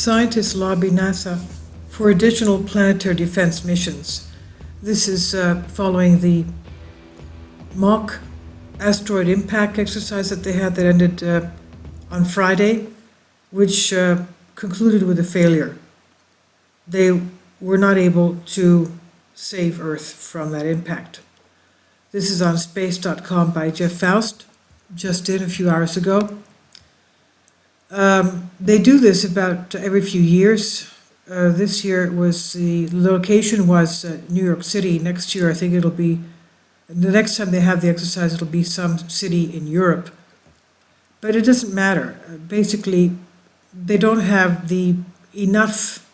Scientists lobby NASA for additional planetary defense missions. This is following the mock asteroid impact exercise that they had that ended on Friday, which concluded with a failure. They were not able to save Earth from that impact. This is on space.com by Jeff Faust, just in a few hours ago. They do this about every few years. This year it was the location was New York City. Next year I think it'll be, the next time they have the exercise, it'll be some city in Europe. But it doesn't matter. Basically, they don't have the enough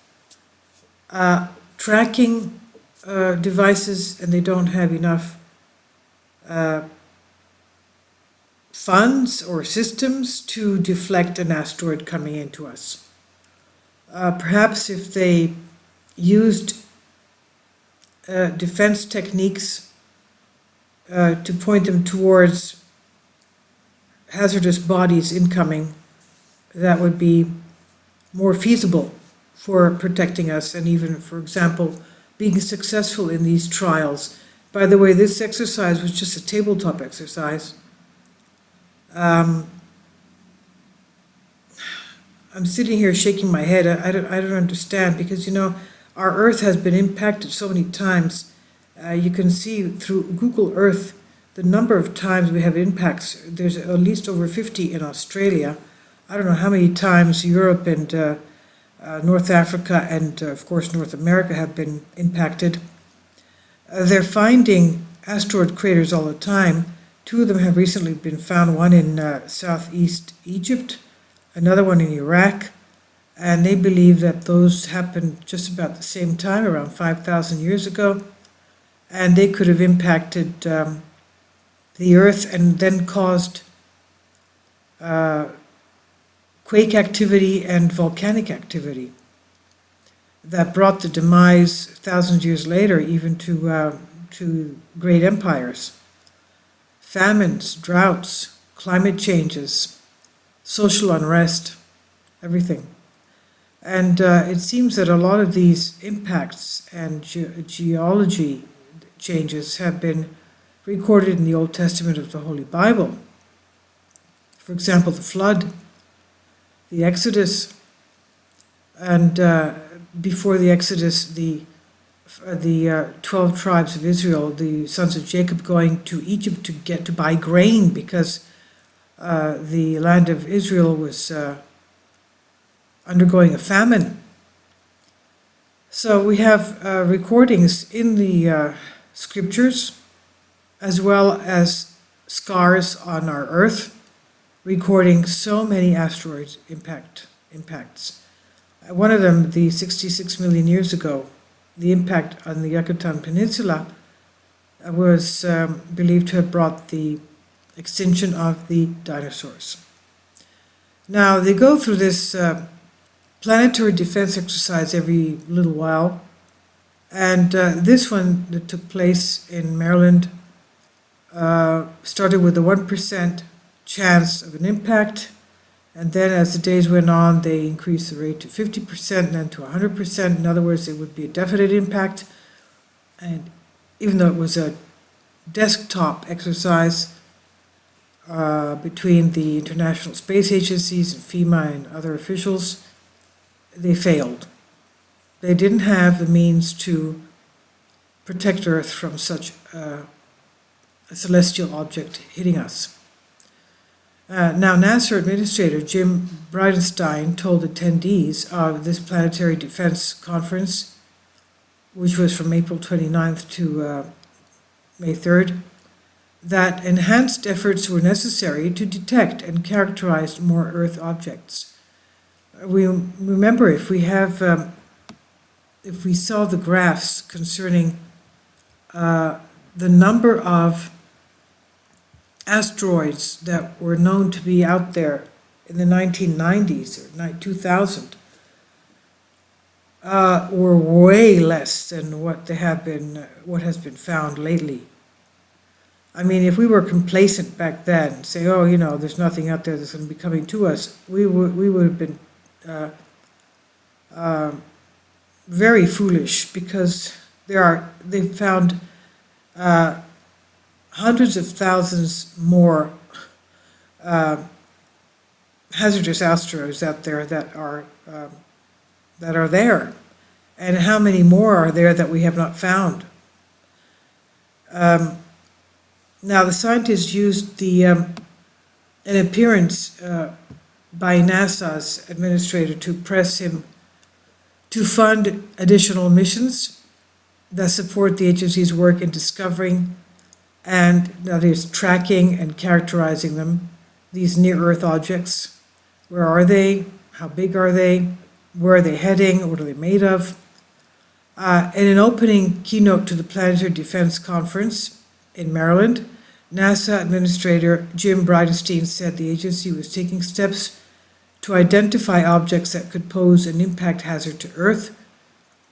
tracking devices, and they don't have enough funds or systems to deflect an asteroid coming into us. Perhaps if they used defense techniques to point them towards hazardous bodies incoming, that would be more feasible for protecting us and even, for example, being successful in these trials. By the way, this exercise was just a tabletop exercise. I'm sitting here shaking my head. I don't understand, because, you know, our Earth has been impacted so many times. You can see through Google Earth the number of times we have impacts. There's at least over 50 in Australia. I don't know how many times Europe and North Africa and, of course, North America have been impacted. They're finding asteroid craters all the time. Two of them have recently been found, one in southeast Egypt, another one in Iraq, and they believe that those happened just about the same time, around 5,000 years ago, and they could have impacted the Earth and then caused quake activity and volcanic activity that brought the demise thousands of years later even to great empires. Famines, droughts, climate changes, social unrest, everything. And it seems that a lot of these impacts and geology changes have been recorded in the Old Testament of the Holy Bible. For example, the flood, the Exodus, and before the Exodus, the 12 tribes of Israel, the sons of Jacob, going to Egypt to buy grain because the land of Israel was undergoing a famine. So we have recordings in the scriptures, as well as scars on our Earth, recording so many asteroid impacts. One of them, the 66 million years ago, the impact on the Yucatan Peninsula was believed to have brought the extinction of the dinosaurs. Now, they go through this planetary defense exercise every little while, and this one that took place in Maryland started with a 1% chance of an impact, and then as the days went on, they increased the rate to 50% and then to 100%. In other words, it would be a definite impact. And even though it was a desktop exercise between the International Space Agencies and FEMA and other officials, they failed. They didn't have the means to protect Earth from such a celestial object hitting us. Now, NASA Administrator Jim Bridenstine told attendees of this Planetary Defense Conference, which was from April 29th to May 3rd, that enhanced efforts were necessary to detect and characterize more Earth objects. We remember, if we saw the graphs concerning the number of asteroids that were known to be out there in the 1990s or 2000 were way less than what has been found lately. I mean, if we were complacent back then, say, oh, you know, there's nothing out there that's going to be coming to us, we would have been very foolish, because they've found hundreds of thousands more hazardous asteroids out there that are there. And how many more are there that we have not found? Now, the scientists used an appearance by NASA's administrator to press him to fund additional missions that support the agency's work in discovering, and that is tracking and characterizing them, these near-Earth objects. Where are they? How big are they? Where are they heading? What are they made of? In an opening keynote to the Planetary Defense Conference in Maryland, NASA Administrator Jim Bridenstine said the agency was taking steps to identify objects that could pose an impact hazard to Earth,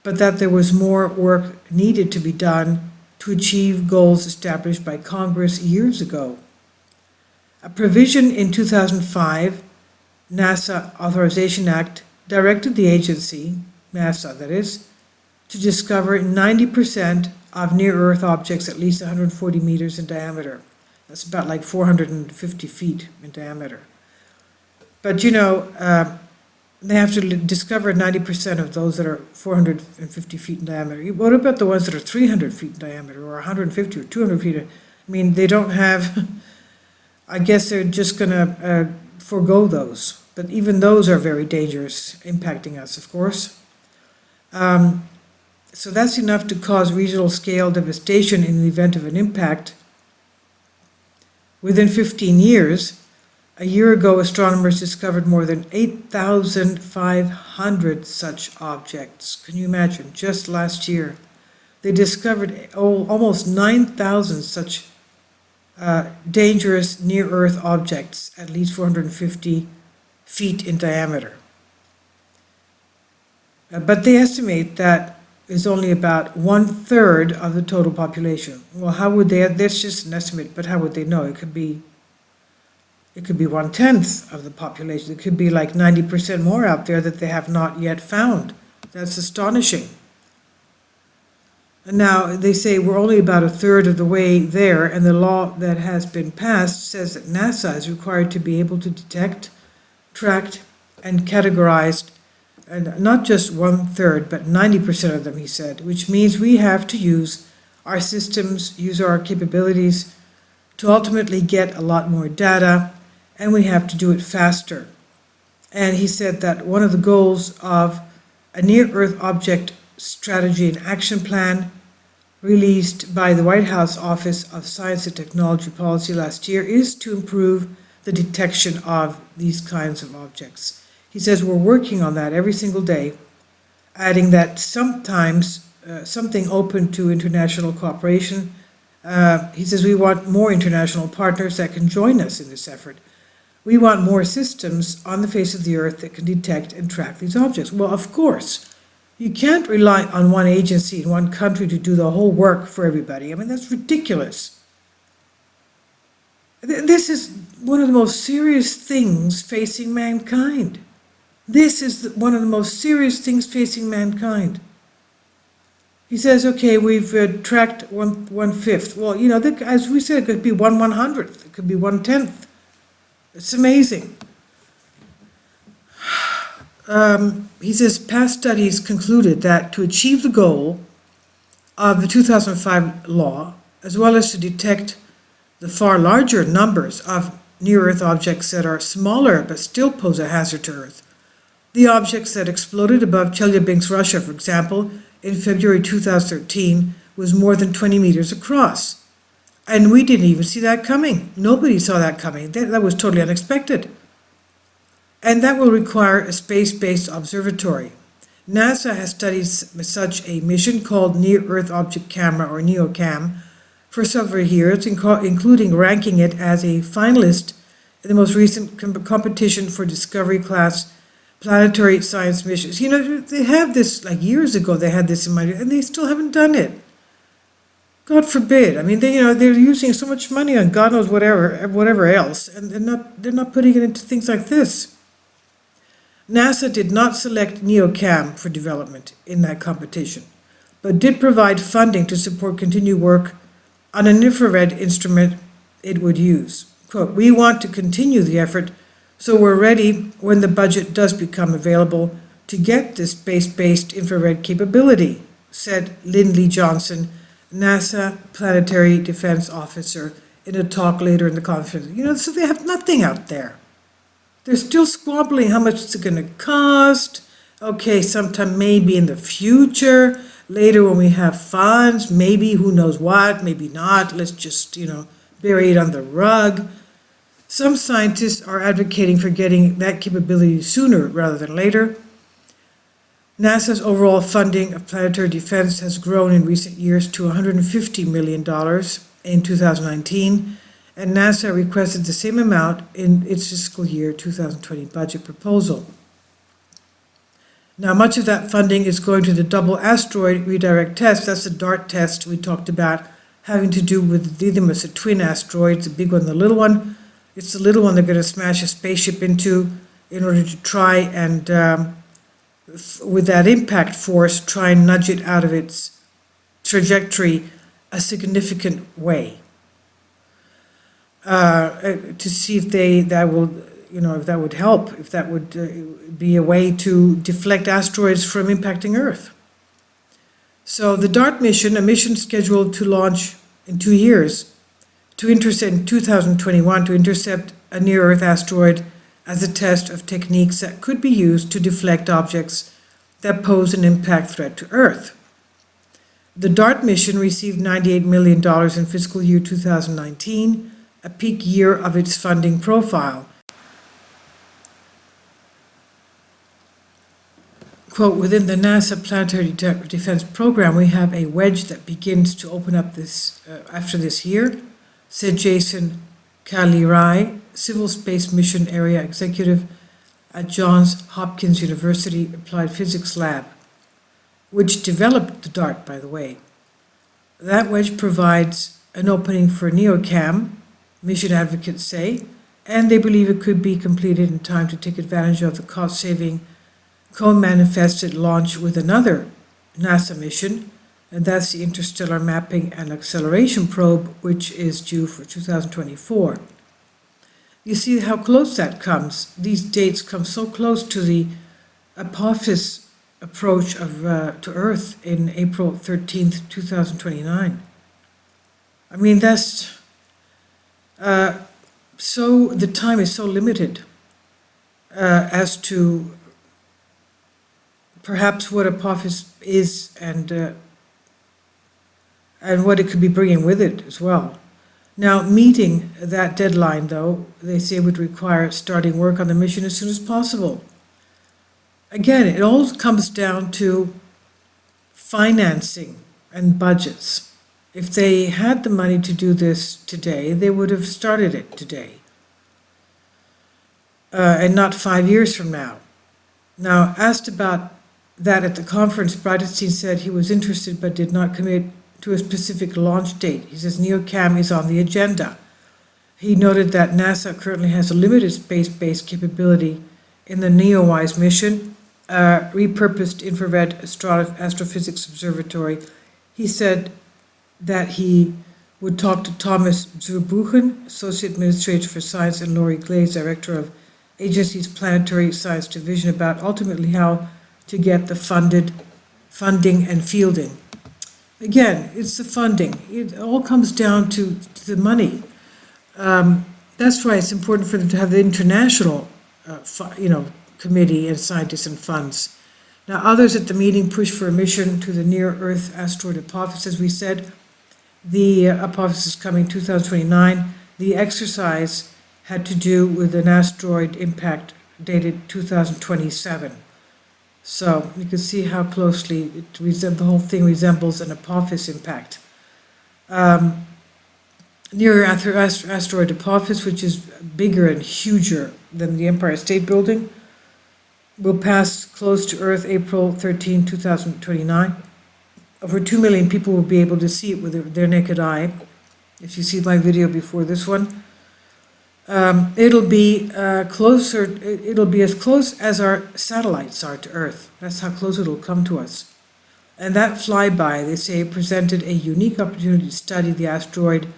but that there was more work needed to be done to achieve goals established by Congress years ago. A provision in 2005, NASA Authorization Act, directed the agency, NASA that is, to discover 90% of near-Earth objects at least 140 meters in diameter. That's about like 450 feet in diameter. But they have to discover 90% of those that are 450 feet in diameter. What about the ones that are 300 feet in diameter, or 150 or 200 feet? I mean, they don't have, I guess they're just going to forego those. But even those are very dangerous, impacting us, of course. So that's enough to cause regional scale devastation in the event of an impact. Within 15 years, a year ago, astronomers discovered more than 8,500 such objects. Can you imagine? Just last year, they discovered almost 9,000 such dangerous near-Earth objects, at least 450 feet in diameter. But they estimate that is only about 1/3 of the total population. Well, how would they? That's just an estimate, but how would they know? It could be 1/10 of the population. It could be like 90% more out there that they have not yet found. That's astonishing. And now they say we're only about 1/3 of the way there, and the law that has been passed says that NASA is required to be able to detect, track, and categorize, and not just 1/3, but 90% of them, he said, which means we have to use our systems, use our capabilities to ultimately get a lot more data, and we have to do it faster. And he said that one of the goals of a near-Earth object strategy and action plan released by the White House Office of Science and Technology Policy last year is to improve the detection of these kinds of objects. He says we're working on that every single day, adding that sometimes something open to international cooperation. He says we want more international partners that can join us in this effort. We want more systems on the face of the Earth that can detect and track these objects. Well, of course, you can't rely on one agency in one country to do the whole work for everybody. I mean, that's ridiculous. This is one of the most serious things facing mankind. This is one of the most serious things facing mankind. He says, okay, we've tracked 1/5. Well, as we said, it could be 1/100th. It could be 1/10th. It's amazing. He says past studies concluded that to achieve the goal of the 2005 law, as well as to detect the far larger numbers of near-Earth objects that are smaller but still pose a hazard to Earth, the objects that exploded above Chelyabinsk, Russia, for example, in February 2013, was more than 20 meters across. And we didn't even see that coming. Nobody saw that coming. That was totally unexpected. And that will require a space-based observatory. NASA has studied such a mission called Near-Earth Object Camera, or NEOCAM, for several years, including ranking it as a finalist in the most recent competition for Discovery class planetary science missions. They have this, like years ago they had this in mind, and they still haven't done it. God forbid. I mean, they're using so much money on God knows whatever else, and they're not putting it into things like this. NASA did not select NeoCam for development in that competition, but did provide funding to support continued work on an infrared instrument it would use. Quote, "We want to continue the effort, so we're ready when the budget does become available to get this space-based infrared capability," said Lindley Johnson, NASA Planetary Defense Officer, in a talk later in the conference. So they have nothing out there. They're still squabbling how much it's going to cost. Okay, sometime maybe in the future, later when we have funds, maybe, who knows what, maybe not. Let's just, bury it on the rug. Some scientists are advocating for getting that capability sooner rather than later. NASA's overall funding of planetary defense has grown in recent years to $150 million in 2019, and NASA requested the same amount in its fiscal year 2020 budget proposal. Now, much of that funding is going to the double asteroid redirect test. That's the DART test we talked about, having to do with the Didymos, a twin asteroid, the big one, the little one. It's the little one they're going to smash a spaceship into in order to try and, with that impact force, try and nudge it out of its trajectory a significant way. To see if that would help, if that would be a way to deflect asteroids from impacting Earth. So the DART mission, a mission scheduled to launch in 2 years, to intercept in 2021, to intercept a near-Earth asteroid as a test of techniques that could be used to deflect objects that pose an impact threat to Earth. The DART mission received $98 million in fiscal year 2019, a peak year of its funding profile. Quote, "Within the NASA Planetary Defense Program, we have a wedge that begins to open up after this year," said Jason Kalirai, Civil Space Mission Area Executive at Johns Hopkins University Applied Physics Lab, which developed the DART, by the way. That wedge provides an opening for NeoCam, mission advocates say, and they believe it could be completed in time to take advantage of the cost-saving co-manifested launch with another NASA mission, and that's the Interstellar Mapping and Acceleration Probe, which is due for 2024. You see how close that comes. These dates come so close to the Apophis approach to Earth in April 13th, 2029. I mean, that's so the time is so limited as to perhaps what Apophis is and what it could be bringing with it as well. Now, meeting that deadline, though, they say would require starting work on the mission as soon as possible. Again, it all comes down to financing and budgets. If they had the money to do this today, they would have started it today, and not 5 years from now. Now, asked about that at the conference, Bridenstine said he was interested but did not commit to a specific launch date. He says NeoCam is on the agenda. He noted that NASA currently has a limited space-based capability in the NEOWISE mission, a repurposed infrared astrophysics observatory. He said that he would talk to Thomas Zurbuchen, Associate Administrator for Science, and Lori Glaze, Director of agency's Planetary Science Division, about ultimately how to get the funding and fielding. Again, it's the funding. It all comes down to the money. That's why it's important for them to have the international, committee and scientists and funds. Now, others at the meeting pushed for a mission to the near-Earth asteroid Apophis. As we said, the Apophis is coming 2029. The exercise had to do with an asteroid impact dated 2027. So you can see how closely the whole thing resembles an Apophis impact. Near asteroid Apophis, which is bigger and huger than the Empire State Building, will pass close to Earth April 13, 2029. Over 2 million people will be able to see it with their naked eye. If you see my video before this one, It'll be it'll be as close as our satellites are to Earth. That's how close it'll come to us. And that flyby, they say, presented a unique opportunity to study the asteroid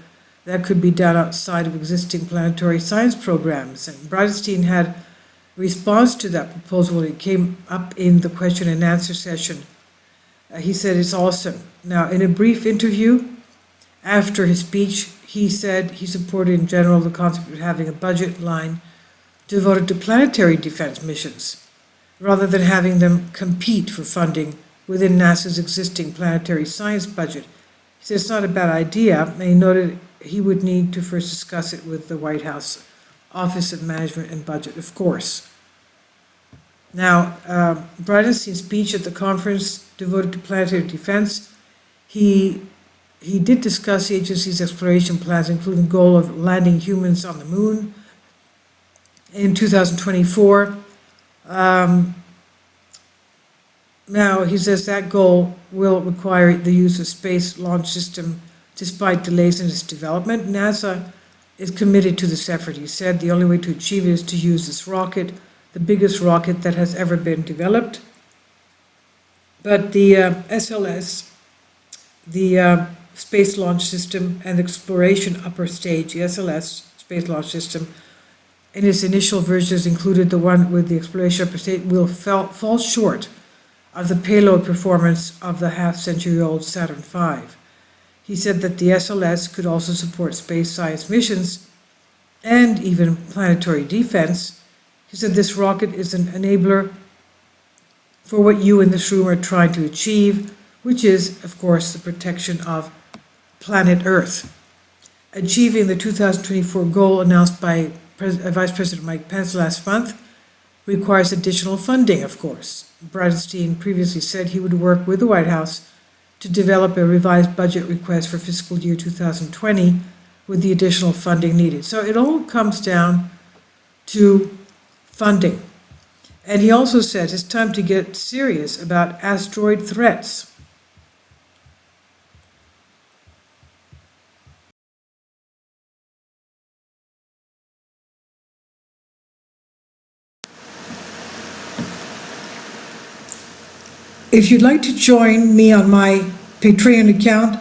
that could be done outside of existing planetary science programs. And Bridenstine had a response to that proposal. It came up in the question and answer session. He said it's awesome. Now, in a brief interview after his speech, he said he supported in general the concept of having a budget line devoted to planetary defense missions, rather than having them compete for funding within NASA's existing planetary science budget. He said it's not a bad idea, and he noted he would need to first discuss it with the White House Office of Management and Budget, of course. Now, Bridenstine's speech at the conference devoted to planetary defense, he did discuss the agency's exploration plans, including the goal of landing humans on the moon in 2024. Now, he says that goal will require the use of Space Launch System despite delays in its development. NASA is committed to this effort. He said the only way to achieve it is to use this rocket, the biggest rocket that has ever been developed. But the SLS, the Space Launch System, and the Exploration Upper Stage, the SLS, Space Launch System, in its initial versions included the one with the Exploration Upper Stage, will fall short of the payload performance of the half-century-old Saturn V. He said that the SLS could also support space science missions and even planetary defense. He said this rocket is an enabler for what you in this room are trying to achieve, which is, of course, the protection of planet Earth. Achieving the 2024 goal announced by Vice President Mike Pence last month requires additional funding, of course. Bridenstine previously said he would work with the White House to develop a revised budget request for fiscal year 2020 with the additional funding needed. So it all comes down to funding. And he also said it's time to get serious about asteroid threats. If you'd like to join me on my Patreon account,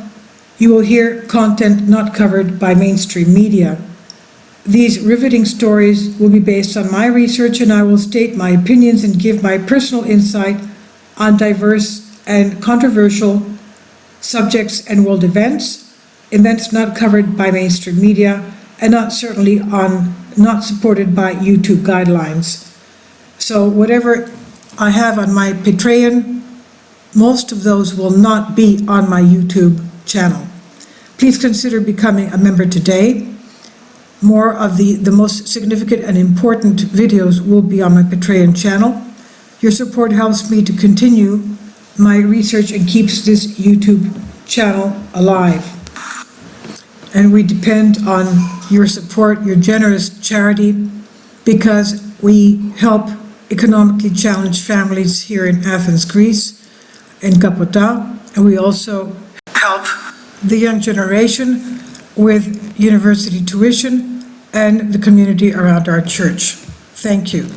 you will hear content not covered by mainstream media. These riveting stories will be based on my research, and I will state my opinions and give my personal insight on diverse and controversial subjects and world events not covered by mainstream media, and not supported by YouTube guidelines. So whatever I have on my Patreon, most of those will not be on my YouTube channel. Please consider becoming a member today. More of the most significant and important videos will be on my Patreon channel. Your support helps me to continue my research and keeps this YouTube channel alive. And we depend on your support, your generous charity, because we help economically challenged families here in Athens, Greece, in Kapota, and we also help the young generation with university tuition and the community around our church. Thank you.